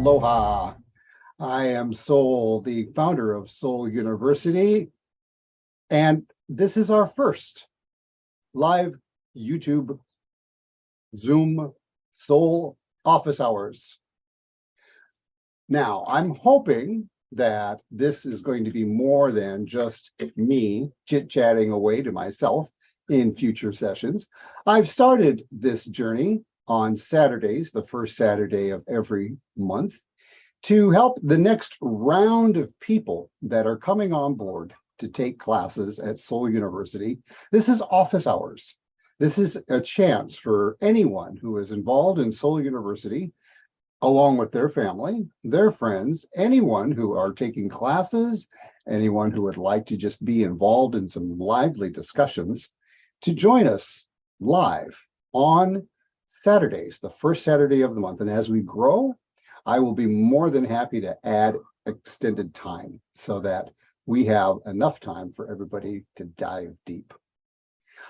Aloha. I am Sol, the founder of Sol University, and this is our first live YouTube Zoom Sol office hours. Now, I'm hoping that this is going to be more than just me chit-chatting away to myself in future sessions. I've started this journey on Saturdays, the first Saturday of every month, to help the next round of people that are coming on board to take classes at Sol University. This is office hours. This is a chance for anyone who is involved in Sol University, along with their family, their friends, anyone who are taking classes, anyone who would like to just be involved in some lively discussions, to join us live on Saturdays, the first Saturday of the month. And as we grow, I will be more than happy to add extended time so that we have enough time for everybody to dive deep.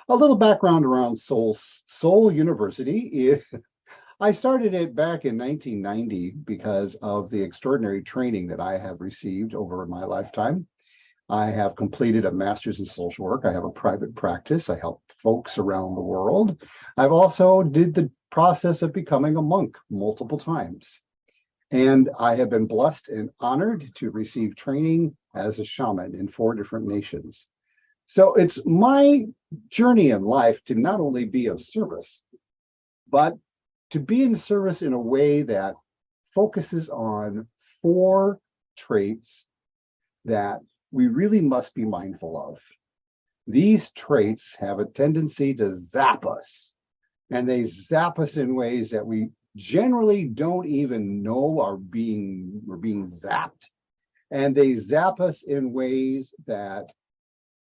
A little background around Sol University. I started it back in 1990 because of the extraordinary training that I have received over my lifetime. I have completed a master's in social work. I have a private practice. I help folks around the world. I've also did the process of becoming a monk multiple times. And I have been blessed and honored to receive training as a shaman in 4 different nations. So it's my journey in life to not only be of service, but to be in service in a way that focuses on 4 traits that we really must be mindful of. These traits have a tendency to zap us, and they zap us in ways that we generally don't even know we're being zapped. And they zap us in ways that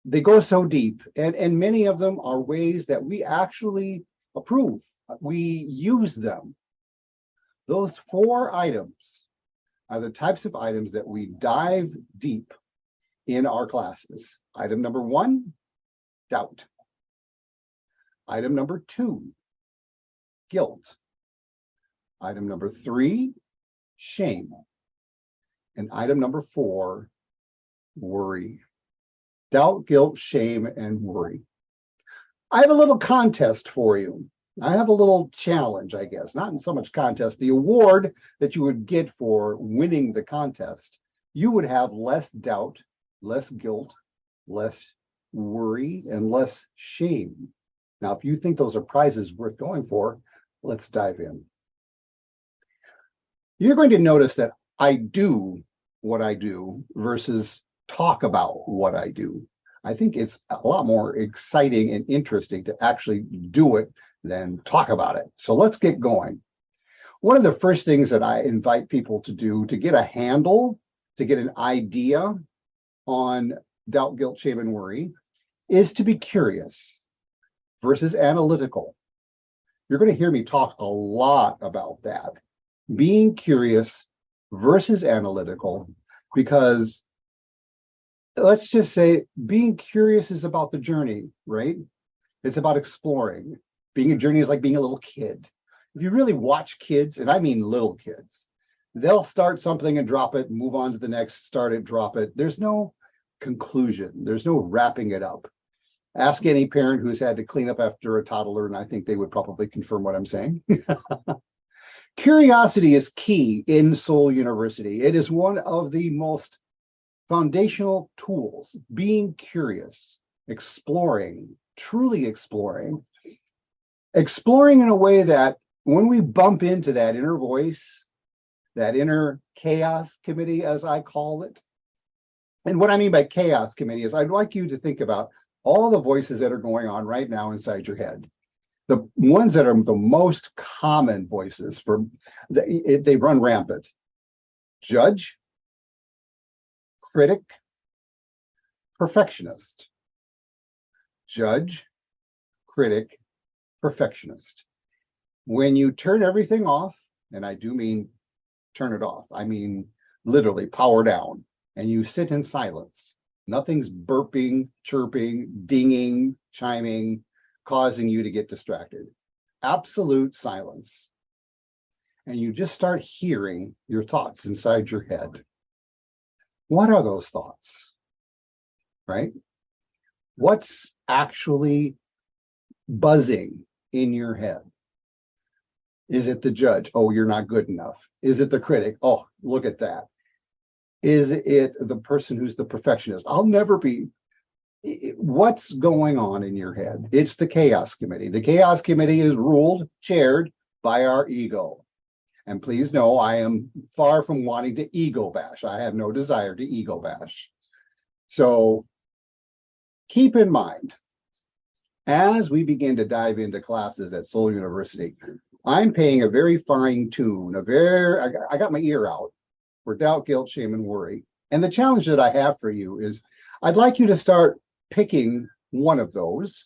they go so deep, and many of them are ways that we actually approve. We use them. Those 4 items are the types of items that we dive deep in our classes. Item number 1, doubt. Item number 2, guilt. Item number 3, shame. And item number 4, worry. Doubt, guilt, shame, and worry. I have a little contest for you. I have a little challenge, I guess. Not so much contest. The award that you would get for winning the contest, you would have less doubt, less guilt, less worry, and less shame. Now, if you think those are prizes worth going for, let's dive in. You're going to notice that I do what I do versus talk about what I do. I think it's a lot more exciting and interesting to actually do it than talk about it. So let's get going. One of the first things that I invite people to do to get a handle, to get an idea on doubt, guilt, shame, and worry is to be curious versus analytical. You're going to hear me talk a lot about that. Being curious versus analytical, because let's just say being curious is about the journey, right? It's about exploring. Being a journey is like being a little kid. If you really watch kids, and I mean little kids, they'll start something and drop it, move on to the next, start it, drop it. There's no conclusion. There's no wrapping it up. Ask any parent who's had to clean up after a toddler, and I think they would probably confirm what I'm saying. Curiosity is key in Sol University. It is one of the most foundational tools. Being curious, exploring, truly exploring in a way that when we bump into that inner voice, that inner chaos committee, as I call it. And what I mean by chaos committee is I'd like you to think about all the voices that are going on right now inside your head. The ones that are the most common voices, they run rampant. Judge, critic, perfectionist. Judge, critic, perfectionist. When you turn everything off, and I do mean turn it off, I mean literally power down, and you sit in silence. Nothing's burping, chirping, dinging, chiming, causing you to get distracted. Absolute silence. and you just start hearing your thoughts inside your head. What are those thoughts? Right? What's actually buzzing in your head? Is it the judge? Oh, you're not good enough. Is it the critic? Oh, look at that. Is it the person who's the perfectionist? I'll never be. What's going on in your head? It's the chaos committee. The chaos committee is chaired by our ego. And please know, I am far from wanting to ego bash. I have no desire to ego bash. So keep in mind, as we begin to dive into classes at Soul University, I'm paying a very fine tune, I got my ear out for doubt, guilt, shame, and worry. And the challenge that I have for you is I'd like you to start picking one of those,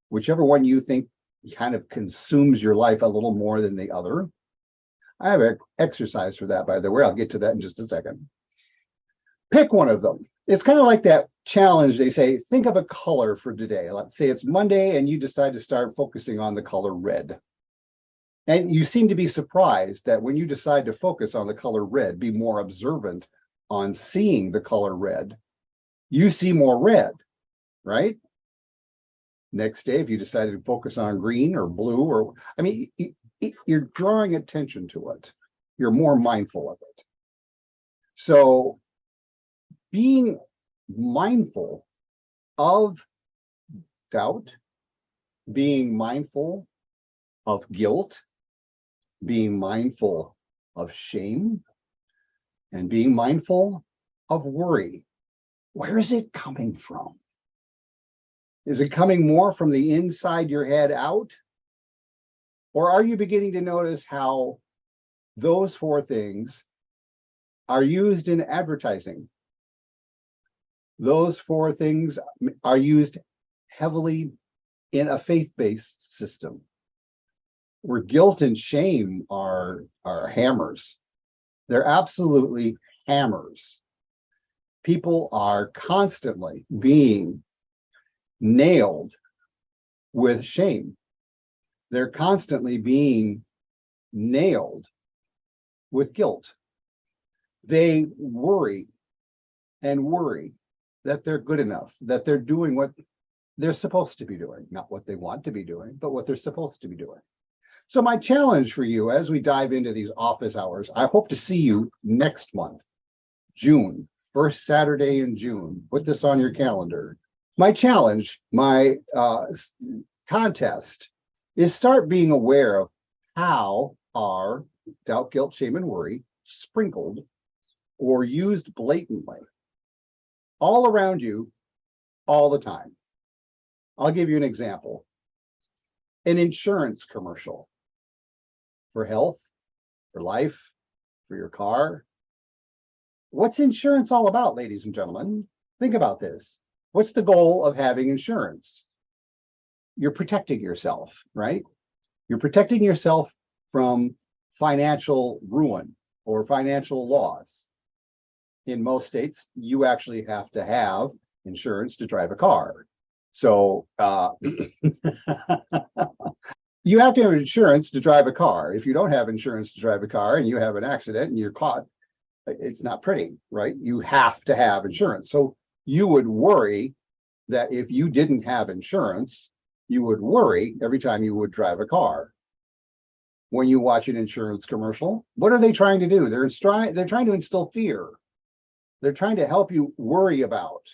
whichever one you think kind of consumes your life a little more than the other. I have an exercise for that, by the way. I'll get to that in just a second. Pick one of them. It's kind of like that challenge. They say, think of a color for today. Let's say it's Monday and you decide to start focusing on the color red. And you seem to be surprised that when you decide to focus on the color red, be more observant on seeing the color red, you see more red, right? Next day, if you decided to focus on green or blue, you're drawing attention to it. You're more mindful of it. So being mindful of doubt, being mindful of guilt, being mindful of shame, and being mindful of worry. Where is it coming from? Is it coming more from the inside your head out? Or are you beginning to notice how those four things are used in advertising? Those four things are used heavily in a faith-based system, where guilt and shame are hammers. They're absolutely hammers. People are constantly being nailed with shame. They're constantly being nailed with guilt. They worry that they're good enough, that they're doing what they're supposed to be doing, not what they want to be doing, but what they're supposed to be doing. So my challenge for you as we dive into these office hours, I hope to see you next month, June, first Saturday in June. Put this on your calendar. My challenge, my contest is start being aware of how are doubt, guilt, shame, and worry sprinkled or used blatantly all around you all the time. I'll give you an example. An insurance commercial for health, for life, for your car. What's insurance all about, ladies and gentlemen? Think about this. What's the goal of having insurance? You're protecting yourself, right? You're protecting yourself from financial ruin or financial loss. In most states, you actually have to have insurance to drive a car. So you have to have insurance to drive a car. If you don't have insurance to drive a car and you have an accident and you're caught, it's not pretty, right? You have to have insurance. So you would worry that if you didn't have insurance, you would worry every time you would drive a car. When you watch an insurance commercial, what are they trying to do? They're trying to instill fear. They're trying to help you worry about,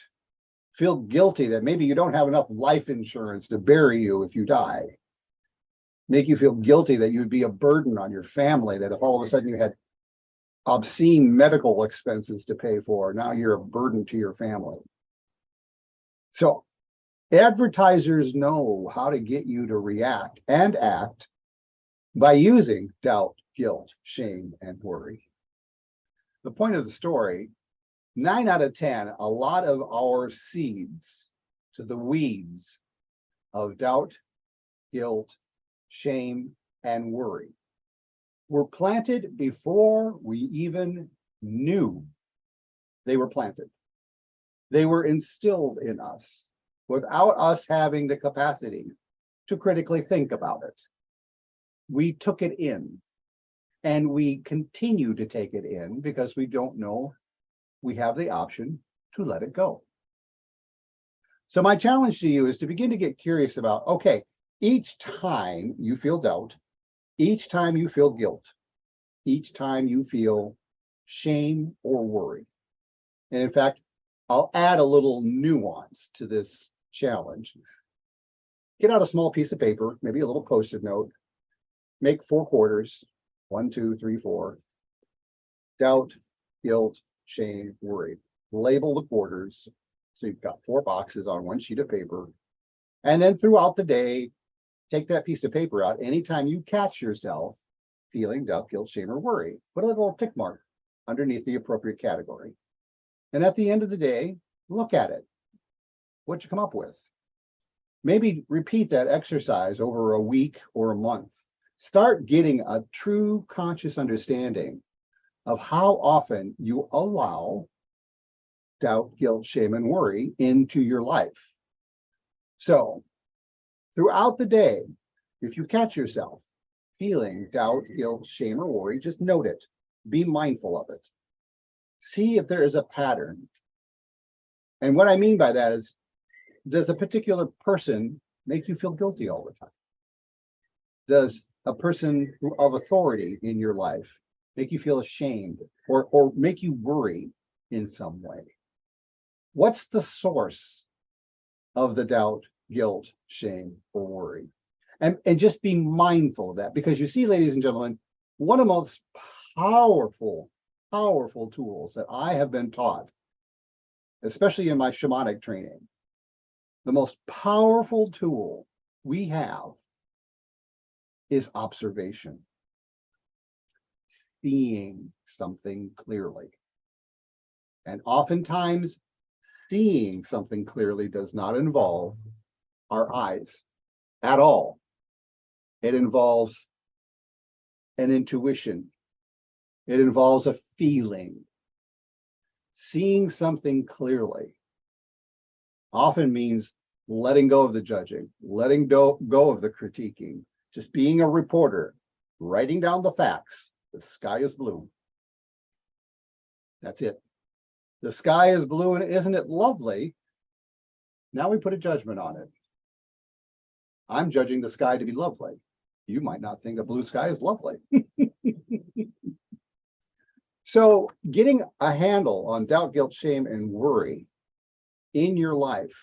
feel guilty that maybe you don't have enough life insurance to bury you if you die. Make you feel guilty that you'd be a burden on your family, that if all of a sudden you had obscene medical expenses to pay for, now you're a burden to your family. So advertisers know how to get you to react and act by using doubt, guilt, shame, and worry. The point of the story, 9 out of 10, a lot of our seeds to the weeds of doubt, guilt, shame, and worry were planted before we even knew they were planted. They were instilled in us without us having the capacity to critically think about it. We took it in. And we continue to take it in because we don't know we have the option to let it go. So my challenge to you is to begin to get curious about, okay, each time you feel doubt, each time you feel guilt, each time you feel shame or worry. And in fact, I'll add a little nuance to this challenge. Get out a small piece of paper, maybe a little Post-it note, make 4 quarters, 1, 2, 3, 4. Doubt, guilt, shame, worry. Label the quarters. So you've got 4 boxes on 1 sheet of paper. And then throughout the day, take that piece of paper out. Anytime you catch yourself feeling doubt, guilt, shame, or worry, put a little tick mark underneath the appropriate category. And at the end of the day, look at it. What'd you come up with? Maybe repeat that exercise over a week or a month. Start getting a true conscious understanding of how often you allow doubt, guilt, shame, and worry into your life. So throughout the day, if you catch yourself feeling doubt, guilt, shame, or worry, just note it. Be mindful of it. See if there is a pattern. And what I mean by that is, does a particular person make you feel guilty all the time? Does a person of authority in your life make you feel ashamed or make you worry in some way? What's the source of the doubt, guilt, shame, or worry? And just be mindful of that, because you see, ladies and gentlemen, one of the most powerful tools that I have been taught, especially in my shamanic training, the most powerful tool we have is observation, seeing something clearly. And oftentimes, seeing something clearly does not involve our eyes at all. It involves an intuition. It involves a feeling. Seeing something clearly often means letting go of the judging, letting go of the critiquing, just being a reporter, writing down the facts. The sky is blue. That's it. The sky is blue, and isn't it lovely? Now we put a judgment on it. I'm judging the sky to be lovely. You might not think a blue sky is lovely. So getting a handle on doubt, guilt, shame, and worry in your life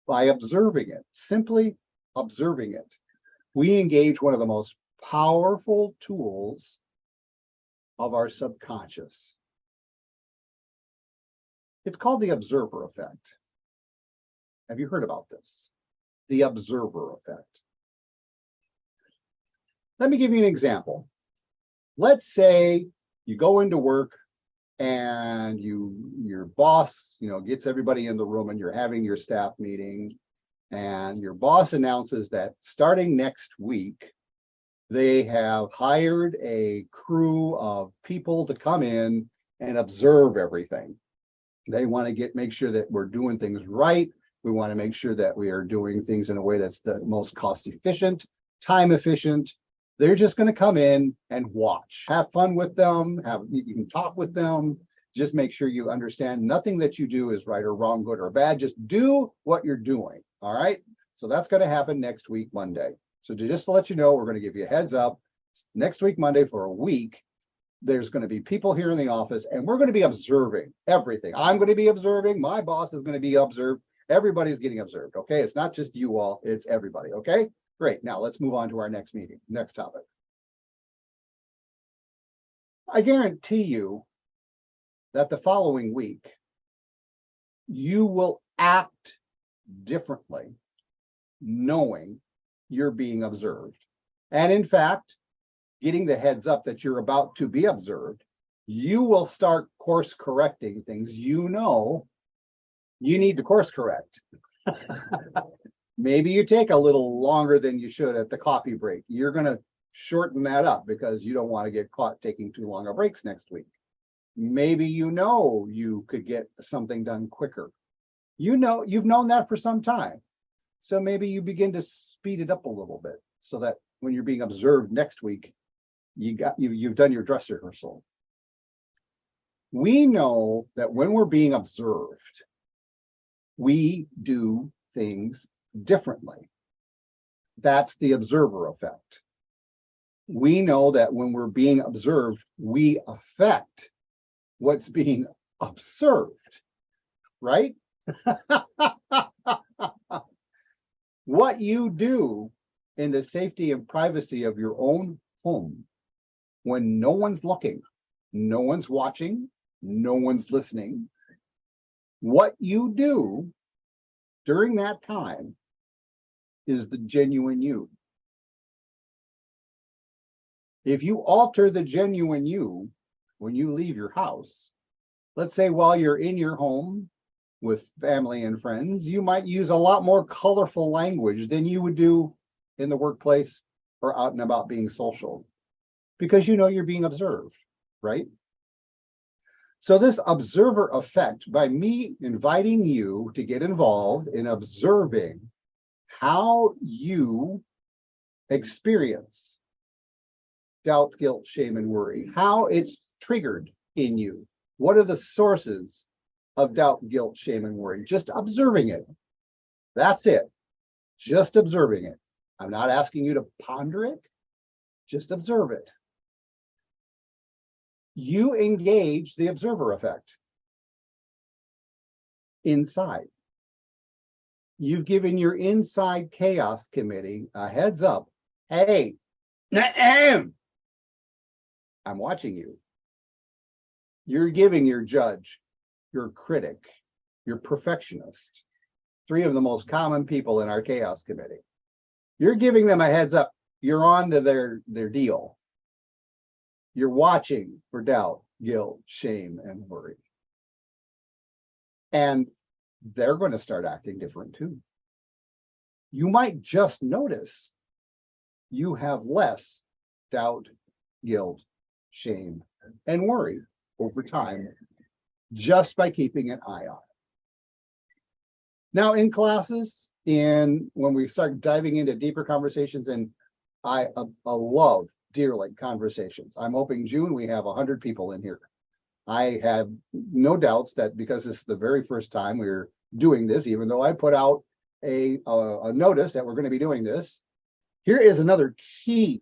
by observing it, simply observing it, we engage one of the most powerful tools of our subconscious. It's called the observer effect. Have you heard about this? The observer effect. Let me give you an example. Let's say you go into work and your boss, gets everybody in the room and you're having your staff meeting, and your boss announces that starting next week, they have hired a crew of people to come in and observe everything. They want to make sure that we're doing things right. We want to make sure that we are doing things in a way that's the most cost efficient, time efficient. They're just going to come in and watch, have fun with them, you can talk with them. Just make sure you understand nothing that you do is right or wrong, good or bad. Just do what you're doing. All right. So that's going to happen next week, Monday. So just to let you know, we're going to give you a heads up. Next week, Monday, for a week, there's going to be people here in the office, and we're going to be observing everything. I'm going to be observing. My boss is going to be observed. Everybody's getting observed. Okay. It's not just you all, it's everybody. Okay. Great. Now let's move on to our next meeting, next topic. I guarantee you that the following week, you will act differently, knowing you're being observed. And in fact, getting the heads up that you're about to be observed, you will start course correcting things you need to course correct. Maybe you take a little longer than you should at the coffee break. You're going to shorten that up because you don't want to get caught taking too long of breaks next week. Maybe you could get something done quicker. You've known that for some time. So maybe you begin to speed it up a little bit so that when you're being observed next week, you've done your dress rehearsal. We know that when we're being observed, we do things differently. That's the observer effect. We know that when we're being observed, we affect what's being observed, right? What you do in the safety and privacy of your own home, when no one's looking, no one's watching, no one's listening, what you do during that time is the genuine you. If you alter the genuine you when you leave your house, let's say while you're in your home with family and friends, you might use a lot more colorful language than you would do in the workplace or out and about being social, because you know you're being observed, right? So this observer effect, by me inviting you to get involved in observing how you experience doubt, guilt, shame, and worry, how it's triggered in you. What are the sources of doubt, guilt, shame, and worry? Just observing it. That's it. Just observing it. I'm not asking you to ponder it. Just observe it. You engage the observer effect inside. You've given your inside chaos committee a heads up. Hey, I'm watching you. You're giving your judge, your critic, your perfectionist, three of the most common people in our chaos committee. You're giving them a heads up. You're on to their deal. You're watching for doubt, guilt, shame, and worry. And they're going to start acting different too. You might just notice you have less doubt, guilt, shame, and worry over time just by keeping an eye on it. Now, in classes, when we start diving into deeper conversations, and I love dearly conversations. I'm hoping June we have 100 people in here. I have no doubts that because this is the very first time we're doing this, even though I put out a notice that we're going to be doing this, here is another key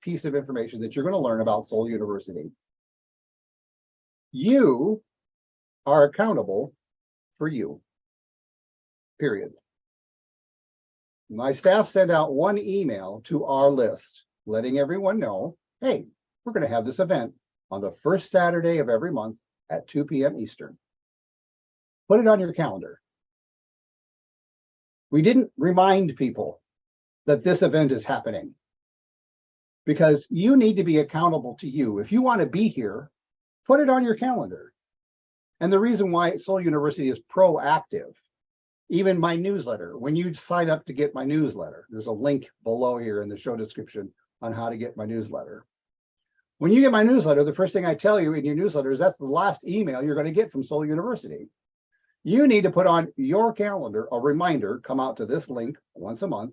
piece of information that you're going to learn about Soul University. You are accountable for you, period. My staff sent out one email to our list, letting everyone know, hey, we're going to have this event on the first Saturday of every month at 2 p.m. Eastern. Put it on your calendar. We didn't remind people that this event is happening because you need to be accountable to you. If you want to be here, put it on your calendar. And the reason why Soul University is proactive, even my newsletter, when you sign up to get my newsletter, there's a link below here in the show description on how to get my newsletter. When you get my newsletter, the first thing I tell you in your newsletter is that's the last email you're going to get from Soul University. You need to put on your calendar a reminder, come out to this link once a month,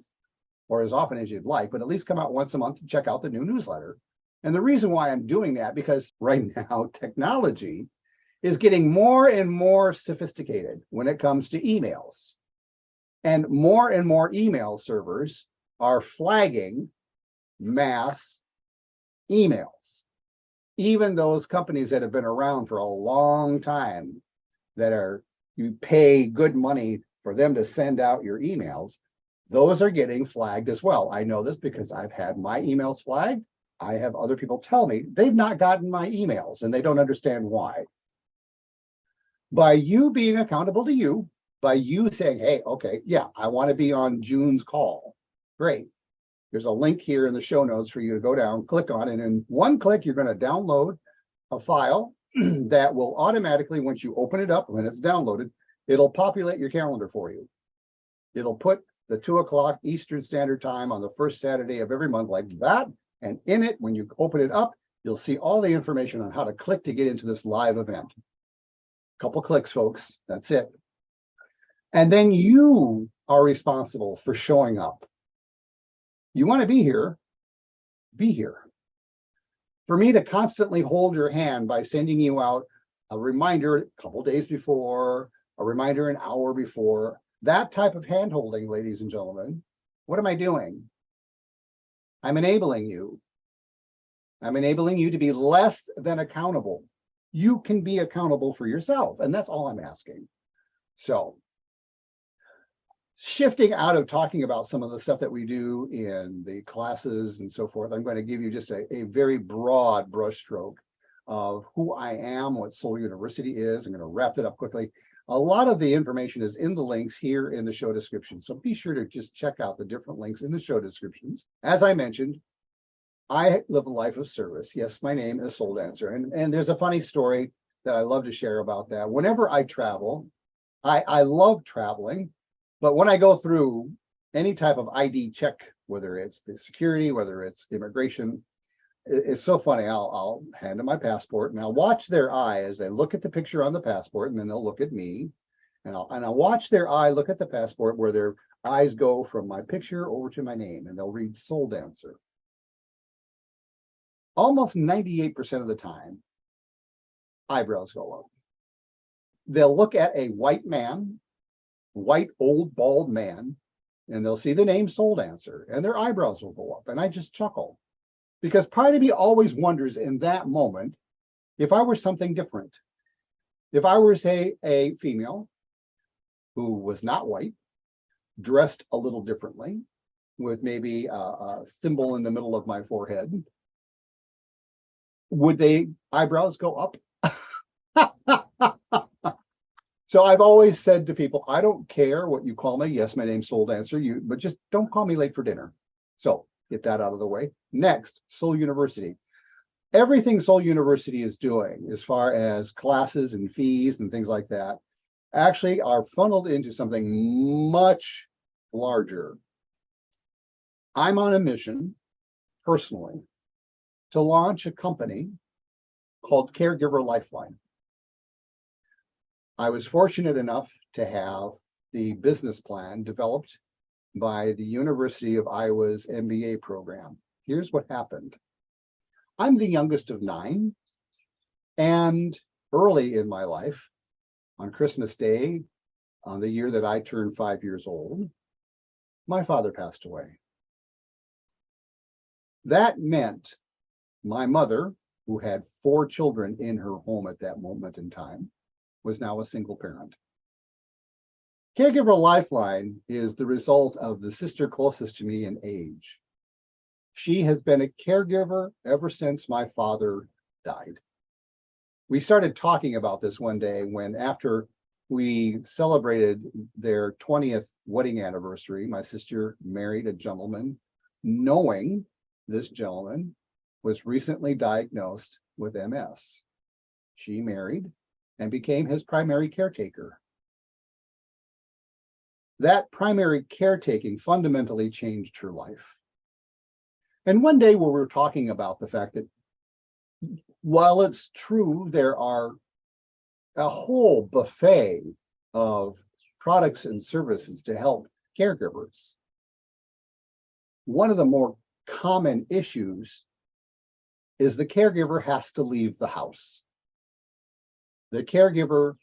or as often as you'd like, but at least come out once a month to check out the new newsletter. And the reason why I'm doing that, because right now technology is getting more and more sophisticated when it comes to emails. And more email servers are flagging mass emails. Even those companies that have been around for a long time, you pay good money for them to send out your emails, those are getting flagged as well. I know this because I've had my emails flagged. I have other people tell me they've not gotten my emails and they don't understand why. By you being accountable to you, by you saying, hey, okay, yeah, I want to be on June's call. Great. There's a link here in the show notes for you to go down, click on, and in one click, you're going to download a file that will automatically, once you open it up, when it's downloaded, it'll populate your calendar for you. It'll put the 2 o'clock Eastern Standard Time on the first Saturday of every month like that. And in it, when you open it up, you'll see all the information on how to click to get into this live event. Couple clicks, folks. That's it. And then you are responsible for showing up. You want to be here, be here. For me to constantly hold your hand by sending you out a reminder a couple days before, a reminder an hour before, that type of hand holding, ladies and gentlemen, what am I doing? I'm enabling you. I'm enabling you to be less than accountable. You can be accountable for yourself, and that's all I'm asking. So, shifting out of talking about some of the stuff that we do in the classes and so forth, I'm going to give you just a very broad brushstroke of who I am, what Soul University is. I'm going to wrap it up quickly. A lot of the information is in the links here in the show description, so be sure to just check out the different links in the show descriptions. As I mentioned, I live a life of service. Yes, my name is Soul Dancer, and there's a funny story that I love to share about that. Whenever I travel, I love traveling, but when I go through any type of ID check, whether it's the security, whether it's immigration, it's so funny. I'll hand them my passport and I'll watch their eye as they look at the picture on the passport, and then they'll look at me, and I'll watch their eye look at the passport where their eyes go from my picture over to my name, and they'll read Soul Dancer. Almost 98% of the time, eyebrows go up. They'll look at a white man, white old bald man, and they'll see the name Soul Dancer, and their eyebrows will go up, and I just chuckle. Because part of me always wonders in that moment, if I were something different, if I were, say, a female who was not white, dressed a little differently, with maybe a symbol in the middle of my forehead, would they eyebrows go up? So I've always said to people, I don't care what you call me. Yes, my name's Soul Dancer, but just don't call me late for dinner. So get that out of the way. Next, Soul University. Everything Soul University is doing as far as classes and fees and things like that actually are funneled into something much larger. I'm on a mission, personally, to launch a company called Caregiver Lifeline. I was fortunate enough to have the business plan developed by the University of Iowa's MBA program. Here's what happened. I'm the youngest of 9, and early in my life, on Christmas Day, on the year that I turned 5 years old, my father passed away. That meant my mother, who had 4 children in her home at that moment in time, was now a single parent. Caregiver Lifeline is the result of the sister closest to me in age. She has been a caregiver ever since my father died. We started talking about this one day when, after we celebrated their 20th wedding anniversary, my sister married a gentleman, knowing this gentleman was recently diagnosed with MS. She married and became his primary caretaker. That primary caretaking fundamentally changed her life. And one day, where we were talking about the fact that while it's true there are a whole buffet of products and services to help caregivers, one of the more common issues is the caregiver has to leave the house. The caregiver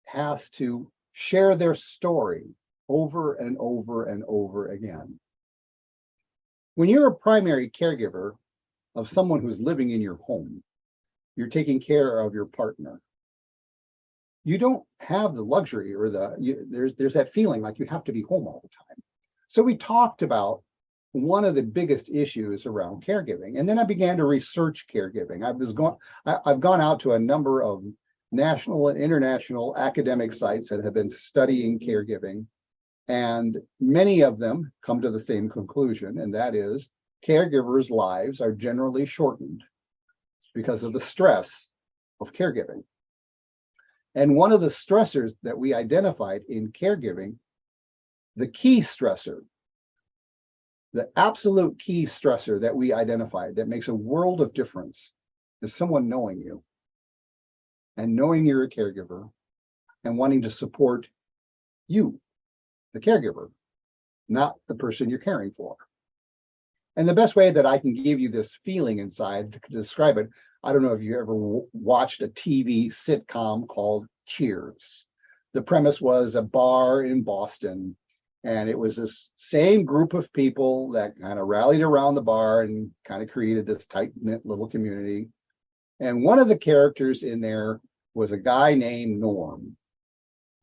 has to share their story over and over and over again. When you're a primary caregiver of someone who's living in your home, you're taking care of your partner. You don't have the luxury or there's that feeling like you have to be home all the time. So we talked about one of the biggest issues around caregiving, and then I began to research caregiving. I've gone out to a number of national and international academic sites that have been studying caregiving, and many of them come to the same conclusion, and that is caregivers' lives are generally shortened because of the stress of caregiving. And one of the stressors that we identified in caregiving, the key stressor, the absolute key stressor that we identified that makes a world of difference, is someone knowing you and knowing you're a caregiver and wanting to support you, the caregiver, not the person you're caring for. And the best way that I can give you this feeling inside to describe it, I don't know if you ever watched a TV sitcom called Cheers. The premise was a bar in Boston, and it was this same group of people that kind of rallied around the bar and kind of created this tight-knit little community. And one of the characters in there was a guy named Norm.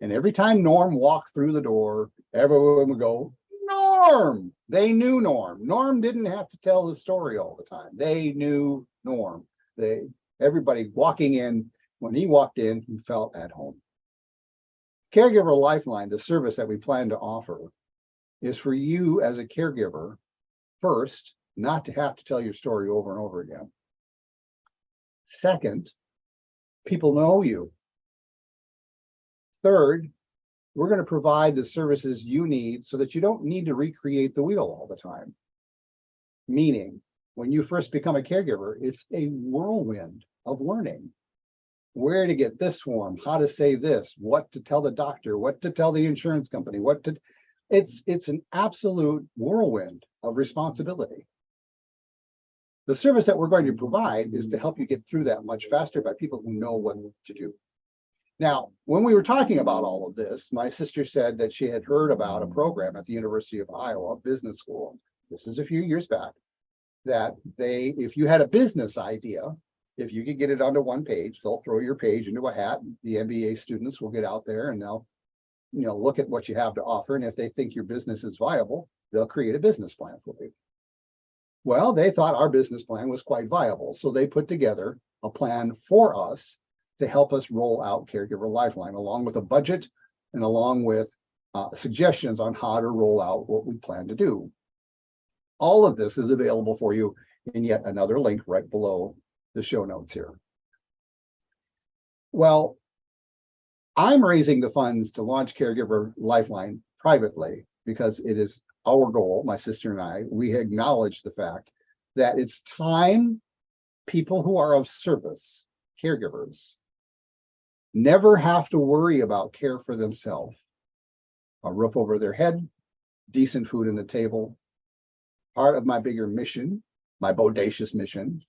And every time Norm walked through the door, everyone would go, Norm! They knew Norm. Norm didn't have to tell the story all the time. They knew Norm. Everybody walking in, when he walked in, he felt at home. Caregiver Lifeline, the service that we plan to offer, is for you as a caregiver, first, not to have to tell your story over and over again. Second, people know you. Third, we're going to provide the services you need so that you don't need to recreate the wheel all the time. Meaning, when you first become a caregiver, it's a whirlwind of learning. Where to get this form, how to say this, what to tell the doctor, what to tell the insurance company, it's an absolute whirlwind of responsibility. The service that we're going to provide is to help you get through that much faster by people who know what to do. Now, when we were talking about all of this, my sister said that she had heard about a program at the University of Iowa Business School. This is a few years back, that if you had a business idea, if you could get it onto one page, they'll throw your page into a hat. The MBA students will get out there and they'll, look at what you have to offer. And if they think your business is viable, they'll create a business plan for you. Well, they thought our business plan was quite viable. So they put together a plan for us to help us roll out Caregiver Lifeline, along with a budget and along with suggestions on how to roll out what we plan to do. All of this is available for you in yet another link right below the show notes here. Well, I'm raising the funds to launch Caregiver Lifeline privately because it is our goal, my sister and I, we acknowledge the fact that it's time people who are of service, caregivers, never have to worry about care for themselves. A roof over their head, decent food on the table. Part of my bigger mission, my bodacious mission,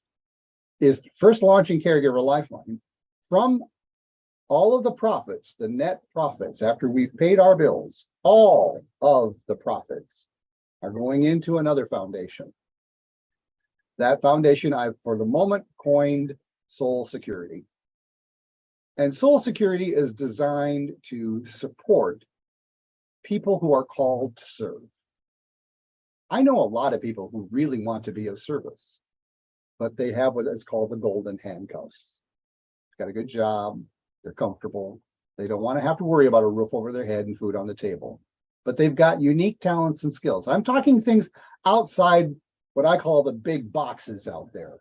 is first launching Caregiver Lifeline. From all of the profits, the net profits, after we've paid our bills, all of the profits are going into another foundation. That foundation I've, for the moment, coined Soul Security. And Soul Security is designed to support people who are called to serve. I know a lot of people who really want to be of service, but they have what is called the golden handcuffs. Got a good job, they're comfortable, they don't want to have to worry about a roof over their head and food on the table, but they've got unique talents and skills. I'm talking things outside what I call the big boxes out there.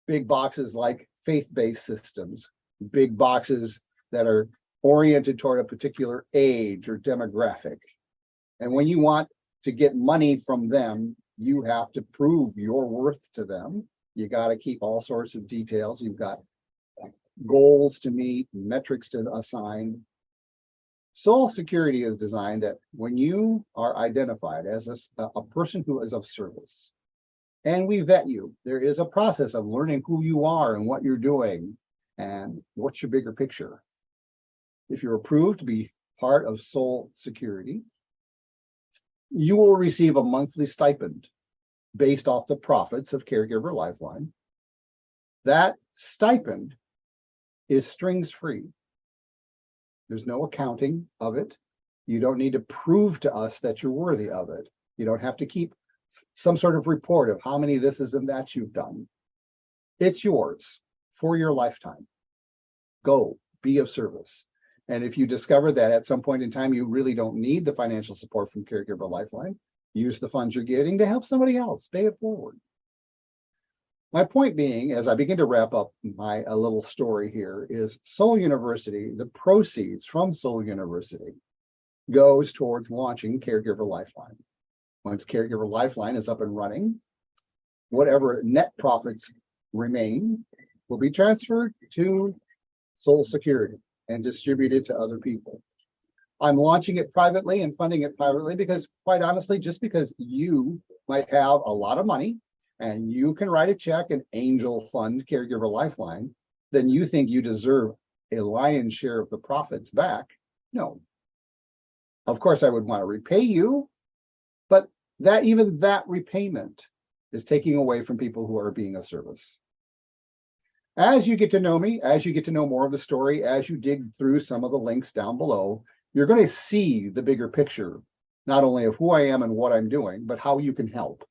Big boxes like faith-based systems, big boxes that are oriented toward a particular age or demographic. And when you want to get money from them, you have to prove your worth to them. You got to keep all sorts of details. You've got goals to meet, metrics to assign. Soul Security is designed that when you are identified as a person who is of service, and we vet you, there is a process of learning who you are and what you're doing and what's your bigger picture. If you're approved to be part of Soul Security, you will receive a monthly stipend based off the profits of Caregiver Lifeline. That stipend is strings free. There's no accounting of it. You don't need to prove to us that you're worthy of it. You don't have to keep some sort of report of how many this is and that you've done. It's yours for your lifetime. Go, be of service. And if you discover that at some point in time you really don't need the financial support from Caregiver Lifeline, use the funds you're getting to help somebody else, pay it forward. My point being, as I begin to wrap up a little story here, is Soul University, the proceeds from Soul University goes towards launching Caregiver Lifeline. Once Caregiver Lifeline is up and running, whatever net profits remain will be transferred to Soul Security and distributed to other people. I'm launching it privately and funding it privately because, quite honestly, just because you might have a lot of money and you can write a check and angel fund Caregiver Lifeline, then you think you deserve a lion's share of the profits back. No. Of course, I would want to repay you, but even that repayment is taking away from people who are being of service. As you get to know me, as you get to know more of the story, as you dig through some of the links down below, you're going to see the bigger picture, not only of who I am and what I'm doing, but how you can help.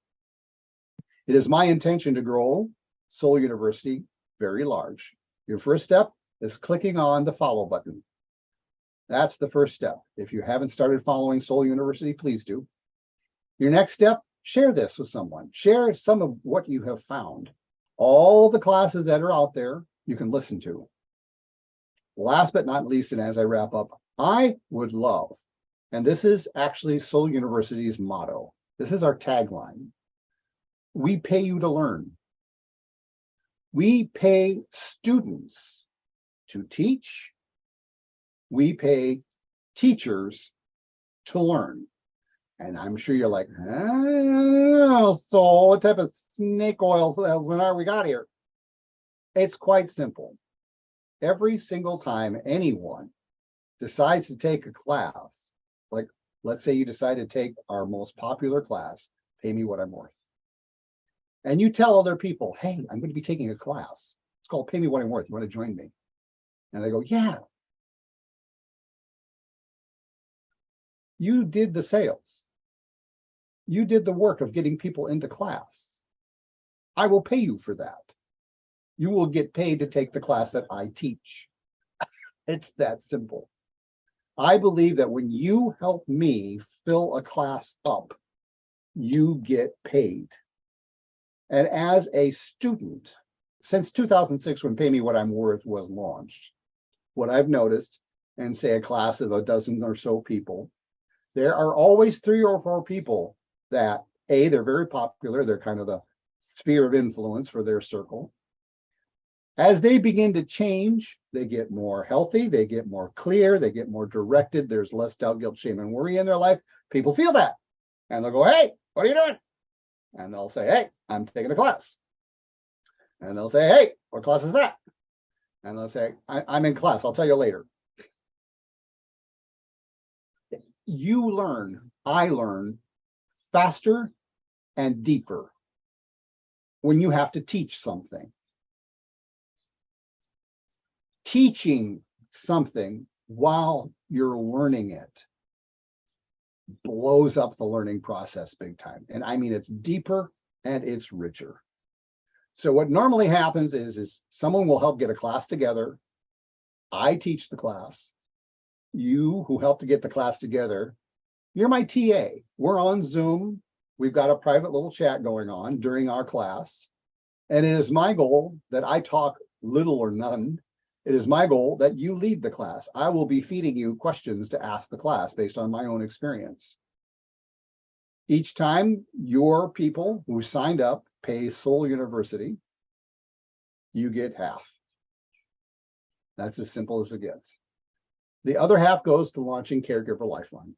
It is my intention to grow Soul University very large. Your first step is clicking on the follow button. That's the first step. If you haven't started following Soul University, please do. Your next step, share this with someone. Share some of what you have found. All the classes that are out there, you can listen to. Last but not least, and as I wrap up, I would love, and this is actually Soul University's motto. This is our tagline. We pay you to learn. We pay students to teach. We pay teachers to learn. And I'm sure you're like, so what type of snake oil salesman are we got here? It's quite simple. Every single time anyone decides to take a class, like let's say you decide to take our most popular class, Pay Me What I'm Worth. And you tell other people, hey, I'm going to be taking a class. It's called Pay Me What I'm Worth. You want to join me? And they go, yeah. You did the sales. You did the work of getting people into class. I will pay you for that. You will get paid to take the class that I teach. It's that simple. I believe that when you help me fill a class up, you get paid. And as a student, since 2006, when Pay Me What I'm Worth was launched, what I've noticed, and say a class of a dozen or so people, there are always 3 or 4 people that, A, they're very popular, they're kind of the sphere of influence for their circle. As they begin to change, they get more healthy, they get more clear, they get more directed, there's less doubt, guilt, shame, and worry in their life. People feel that. And they'll go, hey, what are you doing? And they'll say, hey, I'm taking a class. And they'll say, hey, what class is that? And they'll say, I'm in class, I'll tell you later. You learn, I learn faster and deeper when you have to teach something. Teaching something while you're learning it blows up the learning process big time. And I mean, it's deeper and it's richer. So what normally happens is someone will help get a class together. I teach the class. You who help to get the class together, you're my TA. We're on Zoom. We've got a private little chat going on during our class. And it is my goal that I talk little or none. It is my goal that you lead the class. I will be feeding you questions to ask the class based on my own experience. Each time your people who signed up pay Soul University, you get half. That's as simple as it gets. The other half goes to launching Caregiver Lifeline.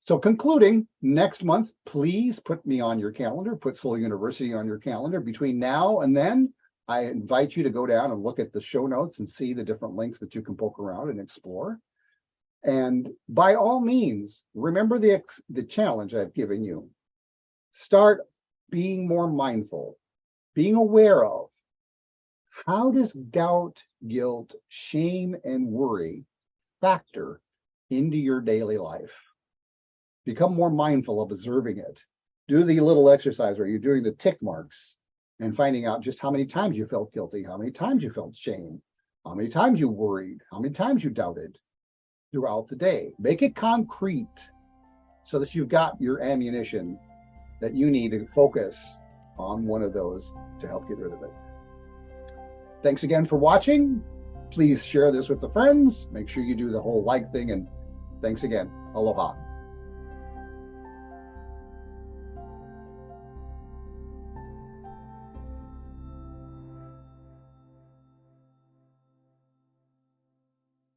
So concluding, next month, please put me on your calendar, put Soul University on your calendar. Between now and then, I invite you to go down and look at the show notes and see the different links that you can poke around and explore. And by all means, remember the challenge I've given you. Start being more mindful, being aware of how does doubt, guilt, shame, and worry factor into your daily life. Become more mindful of observing it. Do the little exercise where you're doing the tick marks and finding out just how many times you felt guilty, how many times you felt shame, how many times you worried, how many times you doubted throughout the day. Make it concrete so that you've got your ammunition that you need to focus on one of those to help get rid of it. Thanks again for watching. Please share this with the friends. Make sure you do the whole like thing, and thanks again. Aloha.